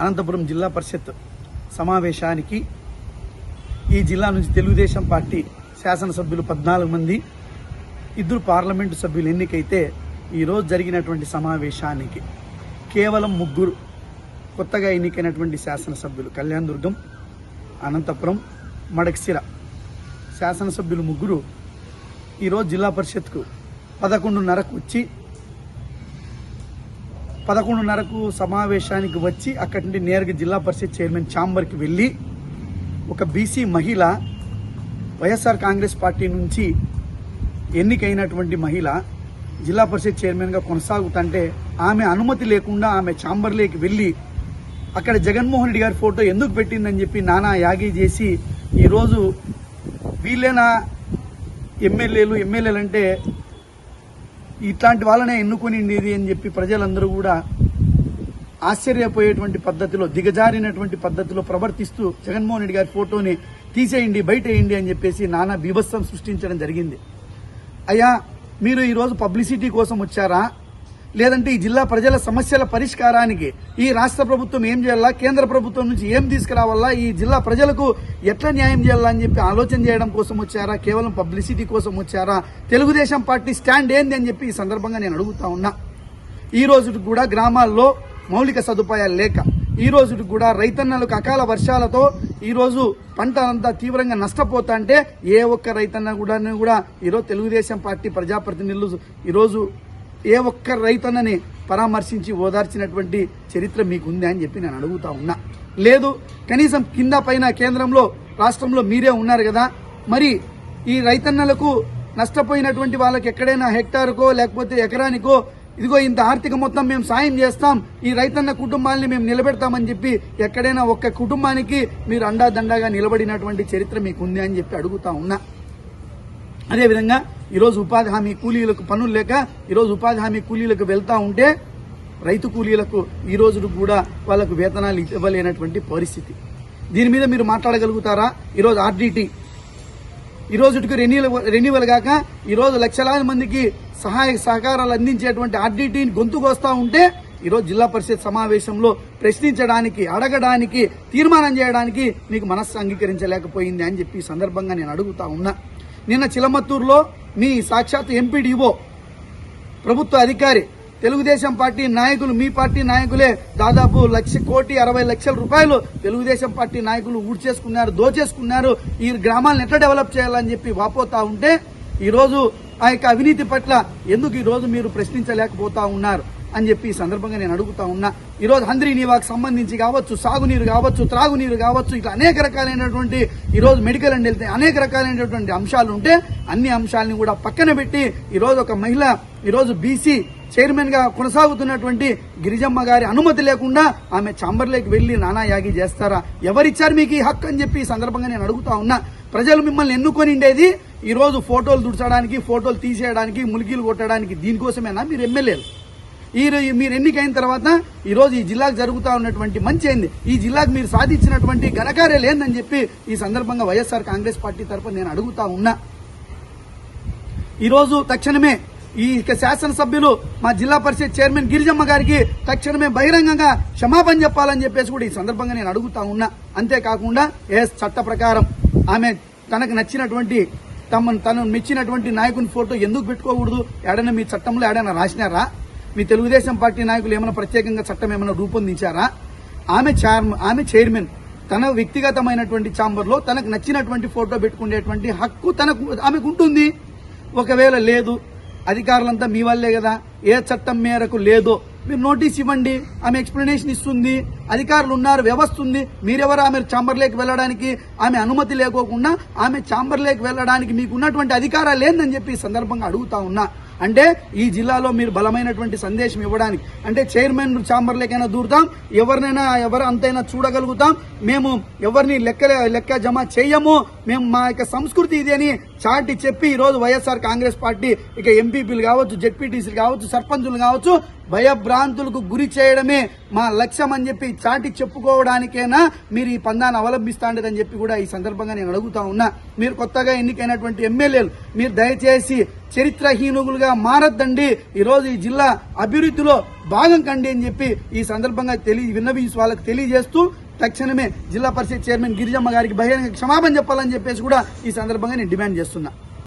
అనంతపురం జిల్లా పరిషత్ సమావేశానికి ఈ జిల్లా నుంచి తెలుగుదేశం పార్టీ శాసనసభ్యులు 14 మంది, 2 పార్లమెంటు సభ్యులు ఎన్నికైతే ఈరోజు జరిగినటువంటి సమావేశానికి కేవలం 3 కొత్తగా ఎన్నికైనటువంటి శాసనసభ్యులు కళ్యాణదుర్గం, అనంతపురం, మడక్సిర శాసనసభ్యులు 3 ఈరోజు జిల్లా పరిషత్కు 11:30కు వచ్చి 11:30కు సమావేశానికి వచ్చి అక్కడి నుండి నేరుగా జిల్లా పరిషత్ చైర్మన్ ఛాంబర్కి వెళ్ళి ఒక బీసీ మహిళ వైఎస్ఆర్ కాంగ్రెస్ పార్టీ నుంచి ఎన్నికైనటువంటి మహిళ జిల్లా పరిషత్ చైర్మన్గా కొనసాగుతుంటే ఆమె అనుమతి లేకుండా ఆమె ఛాంబర్లోకి వెళ్ళి అక్కడ జగన్మోహన్ రెడ్డి గారి ఫోటో ఎందుకు పెట్టిందని చెప్పి నానా యాగి చేసి ఈరోజు వీళ్ళేనా ఎమ్మెల్యేలు అంటే ఇట్లాంటి వాళ్ళనే ఎన్నుకునింది అని చెప్పి ప్రజలందరూ కూడా ఆశ్చర్యపోయేటువంటి పద్ధతిలో, దిగజారినటువంటి పద్ధతిలో ప్రవర్తిస్తూ జగన్మోహన్ రెడ్డి గారి ఫోటోని తీసేయండి, బయటేయండి అని చెప్పేసి నానా బీభత్సం సృష్టించడం జరిగింది. అయ్యా, మీరు ఈరోజు పబ్లిసిటీ కోసం వచ్చారా, లేదంటే ఈ జిల్లా ప్రజల సమస్యల పరిష్కారానికి ఈ రాష్ట్ర ప్రభుత్వం ఏం చేయాలా, కేంద్ర ప్రభుత్వం నుంచి ఏం తీసుకురావాలా, ఈ జిల్లా ప్రజలకు ఎట్లా న్యాయం చేయాలా అని చెప్పి ఆలోచన చేయడం కోసం వచ్చారా, కేవలం పబ్లిసిటీ కోసం వచ్చారా? తెలుగుదేశం పార్టీ స్టాండ్ ఏంది అని చెప్పి ఈ సందర్భంగా నేను అడుగుతా ఉన్నా. ఈ రోజు కూడా గ్రామాల్లో మౌలిక సదుపాయాలు లేక, ఈ రోజు కూడా రైతన్నలకు అకాల వర్షాలతో ఈ రోజు పంట అంతా తీవ్రంగా నష్టపోతా అంటే ఏ ఒక్క రైతన్న కూడా ఈరోజు తెలుగుదేశం పార్టీ ప్రజాప్రతినిధులు ఈరోజు ఏ ఒక్క రైతన్నని పరామర్శించి ఓదార్చినటువంటి చరిత్ర మీకుంది అని చెప్పి నేను అడుగుతా ఉన్నా. లేదు, కనీసం కింద పైన కేంద్రంలో రాష్ట్రంలో మీరే ఉన్నారు కదా, మరి ఈ రైతన్నలకు నష్టపోయినటువంటి వాళ్ళకి ఎక్కడైనా హెక్టార్కో లేకపోతే ఎకరానికో ఇదిగో ఇంత ఆర్థిక మొత్తం మేము సాయం చేస్తాం, ఈ రైతన్న కుటుంబాలని మేము నిలబెడతామని చెప్పి ఎక్కడైనా ఒక్క కుటుంబానికి మీరు అండాదండాగా నిలబడినటువంటి చరిత్ర మీకుంది అని చెప్పి అడుగుతా ఉన్నా. అదేవిధంగా ఈరోజు ఉపాధి హామీ కూలీలకు పనులు లేక ఈరోజు ఉపాధి హామీ కూలీలకు వెళ్తా ఉంటే రైతు కూలీలకు ఈ రోజు కూడా వాళ్ళకు వేతనాలు ఇవ్వలేనటువంటి పరిస్థితి. దీని మీద మీరు మాట్లాడగలుగుతారా? ఈరోజు ఆర్డీటీ ఈ రోజుకి రెన్యువల్ కాక ఈరోజు లక్షలాది మందికి సహాయ సహకారాలు అందించేటువంటి ఆర్డీటీని గొంతుకొస్తా ఉంటే ఈరోజు జిల్లా పరిషత్ సమావేశంలో ప్రశ్నించడానికి, అడగడానికి, తీర్మానం చేయడానికి మీకు మనస్సు అంగీకరించలేకపోయింది అని చెప్పి ఈ సందర్భంగా నేను అడుగుతా ఉన్నా. నిన్న చిలమత్తూరులో మీ సాక్షాత్ ఎంపీడీఓ ప్రభుత్వ అధికారి తెలుగుదేశం పార్టీ నాయకులు, మీ పార్టీ నాయకులే దాదాపు 1,60,00,000 రూపాయలు తెలుగుదేశం పార్టీ నాయకులు ఊడ్చేసుకున్నారు, దోచేసుకున్నారు, ఈ గ్రామాలను ఎట్లా డెవలప్ చేయాలని చెప్పి వాపోతా ఉంటే ఈరోజు ఆ యొక్క అవినీతి పట్ల ఎందుకు ఈరోజు మీరు ప్రశ్నించలేకపోతా ఉన్నారు అని చెప్పి ఈ సందర్భంగా నేను అడుగుతా ఉన్నా. ఈరోజు హంద్రీ నీవాకు సంబంధించి కావచ్చు, సాగునీరు కావచ్చు, త్రాగునీరు కావచ్చు, ఇట్లా అనేక రకాలైనటువంటి ఈరోజు మెడికల్ అండ్ హెల్త్ అనేక రకాలైనటువంటి అంశాలు ఉంటే అన్ని అంశాలను కూడా పక్కన పెట్టి ఈరోజు ఒక మహిళ ఈరోజు బీసీ చైర్మన్ గా కొనసాగుతున్నటువంటి గిరిజమ్మ గారి అనుమతి లేకుండా ఆమె ఛాంబర్లోకి వెళ్లి నానా యాగి చేస్తారా? ఎవరిచ్చారు మీకు ఈ హక్కు అని చెప్పి ఈ సందర్భంగా నేను అడుగుతా ఉన్నా. ప్రజలు మిమ్మల్ని ఎన్నుకొనిండేది ఈరోజు ఫోటోలు దుడ్చడానికి, ఫోటోలు తీసేయడానికి, ములికీలు కొట్టడానికి, దీనికోసమేనా మీరు ఎమ్మెల్యేలు? మీరు ఎన్నికైన తర్వాత ఈరోజు ఈ జిల్లాకు జరుగుతా ఉన్నటువంటి మంచి ఏంది, ఈ జిల్లాకు మీరు సాధించినటువంటి ఘనకార్యాలు ఏందని చెప్పి ఈ సందర్భంగా వైఎస్ఆర్ కాంగ్రెస్ పార్టీ తరఫున నేను అడుగుతా ఉన్నా. ఈరోజు తక్షణమే ఈ శాసనసభ్యులు మా జిల్లా పరిషత్ చైర్మన్ గిరిజమ్మ గారికి తక్షణమే బహిరంగంగా క్షమాపణ చెప్పాలని చెప్పేసి కూడా ఈ సందర్భంగా నేను అడుగుతా ఉన్నా. అంతేకాకుండా చట్ట ప్రకారం ఆమె తనకు నచ్చినటువంటి తను మెచ్చినటువంటి నాయకుని ఫోటో ఎందుకు పెట్టుకోకూడదు? ఏడైనా మీ చట్టంలో ఏడైనా రాసినారా? మీ తెలుగుదేశం పార్టీ నాయకులు ఏమైనా ప్రత్యేకంగా చట్టం ఏమైనా రూపొందించారా? ఆమె చైర్మన్ తన వ్యక్తిగతమైనటువంటి ఛాంబర్లో తనకు నచ్చినటువంటి ఫోటో పెట్టుకునేటువంటి హక్కు ఆమెకు ఉంటుంది. ఒకవేళ లేదు, అధికారులంతా మీ వాళ్ళే కదా, ఏ చట్టం మేరకు లేదో మీరు నోటీస్ ఇవ్వండి, ఆమె ఎక్స్ప్లెనేషన్ ఇస్తుంది, అధికారులు ఉన్నారు, వ్యవస్థ ఉంది. మీరెవరు ఆమె ఛాంబర్లోకి వెళ్ళడానికి, ఆమె అనుమతి లేకోకుండా ఆమె ఛాంబర్లోకి వెళ్ళడానికి మీకు ఉన్నటువంటి అధికారాలు ఏందని చెప్పి ఈ సందర్భంగా అడుగుతా ఉన్నా. అంటే ఈ జిల్లాలో మీరు బలమైనటువంటి సందేశం ఇవ్వడానికి, అంటే చైర్మన్ ఛాంబర్లకైనా దూరుతాం, ఎవరినైనా అంతైనా చూడగలుగుతాం, మేము ఎవరిని లెక్క జమ చేయము, మేము మా యొక్క సంస్కృతి ఇది అని చాటి చెప్పి ఈ రోజు వైఎస్ఆర్ కాంగ్రెస్ పార్టీ ఇక ఎంపీపీలు కావచ్చు, జెడ్పీటీసీలు కావచ్చు, సర్పంచులు కావచ్చు భయభ్రాంతులకు గురి చేయడమే మా లక్ష్యం అని చెప్పి చాటి చెప్పుకోవడానికైనా మీరు ఈ పందాన్ని అవలంబిస్తాండదని చెప్పి కూడా ఈ సందర్భంగా నేను అడుగుతా ఉన్నా. మీరు కొత్తగా ఎన్నికైనటువంటి ఎమ్మెల్యేలు మీరు దయచేసి చరిత్రహీనులుగా మారద్దండి, ఈ రోజు ఈ జిల్లా అభివృద్ధిలో భాగం కండి అని చెప్పి ఈ సందర్భంగా విన్నవించి వాళ్ళకి తెలియజేస్తూ తక్షణమే జిల్లా పరిషత్ చైర్మన్ గిరిజమ్మ గారికి బహిరంగ క్షమాపణ చెప్పాలని చెప్పేసి కూడా ఈ సందర్భంగా నేను డిమాండ్ చేస్తున్నా.